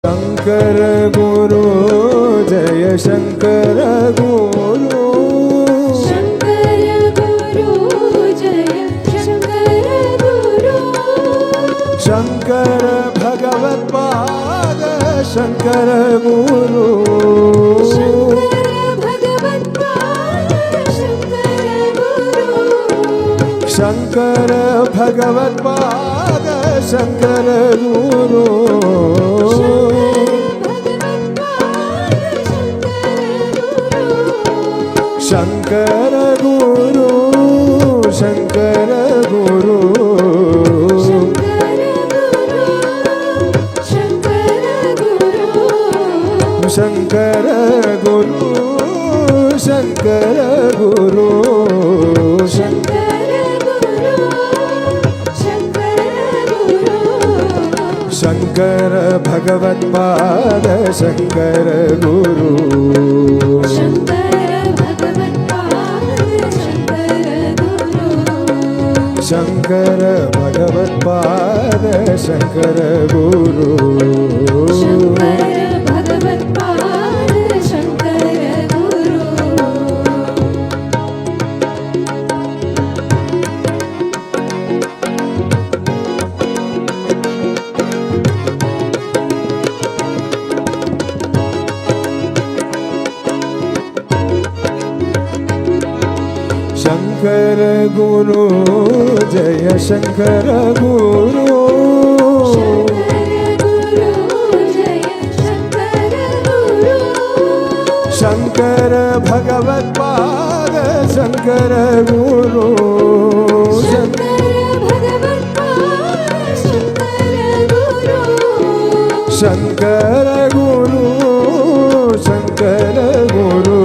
शंकर गुरु जय शंकर गुरु शंकर गुरु जय शंकर गुरु शंकर भगवत पाद शंकर गुरु शंकर भगवत पाद शंकर गुरु शंकर भगवत पाद शंकर गुरु शंकर गुरु शंकर गुरु शंकर गुरु शंकर गुरु शंकर भगवत पाद शंकर गुरु शंकर भगवत पाद शंकर गुरु शंकर गुरु जय शंकर गुरु शंकर भगवत पाद शंकर गुरु शंकर गुरु शंकर गुरु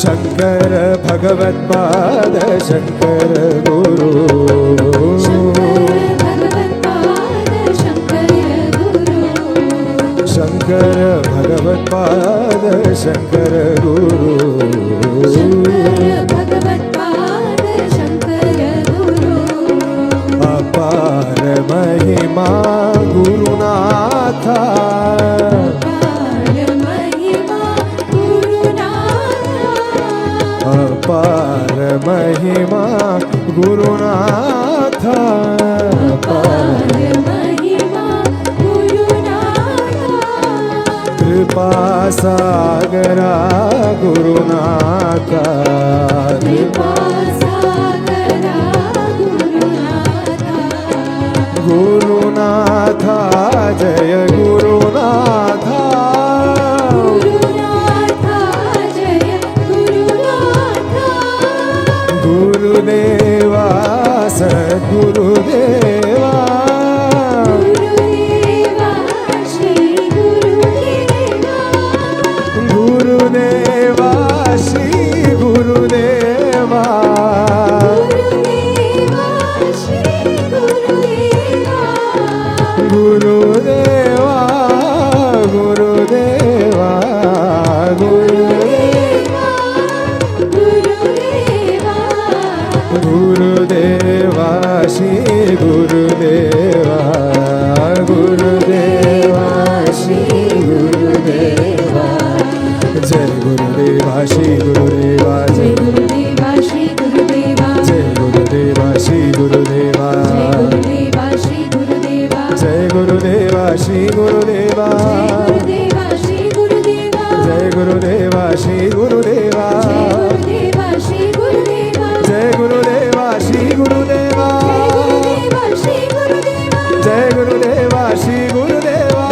शंकर भगवत पाद शंकर गुरु शंकर भगवत पाद शंकर गुरु अपार महिमा गुरुनाथा अपार महिमा गुरुनाथ कृपा सागरा गुरुनाथ गुरुनाथ जय गुरुनाथ गुरुदेवा सद्गुरुदेवा गुरुदेवा श्री गुरुदेवा गुरुदेवा गुरुदेवा गुरुदेवा श्री गुरुदेवा गुरुदेवा श्री गुरुदेवा जय गुरुदेवा श्री गुरुदेवा जय गुरुदेवा श्री गुरुदेवा जय गुरुदेवा श्री गुरुदेवा जय गुरुदेवा श्री गुरुदेवा जय गुरुदेवा श्री गुरुदेवा जय गुरुदेवा श्री गुरुदेवा जय गुरुदेवा श्री गुरुदेवा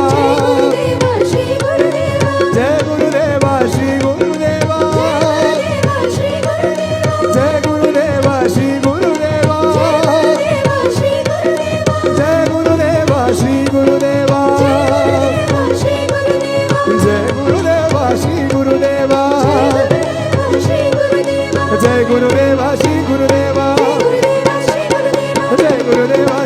जय गुरुदेवा श्री गुरुदेवा जय गुरुदेवा श्री गुरुदेवा जय गुरुदेवा श्री गुरुदेवा जय गुरुदेवा श्री गुरुदेवा जय गुरुदेवा श्री गुरुदेवा जय गुरुदेवा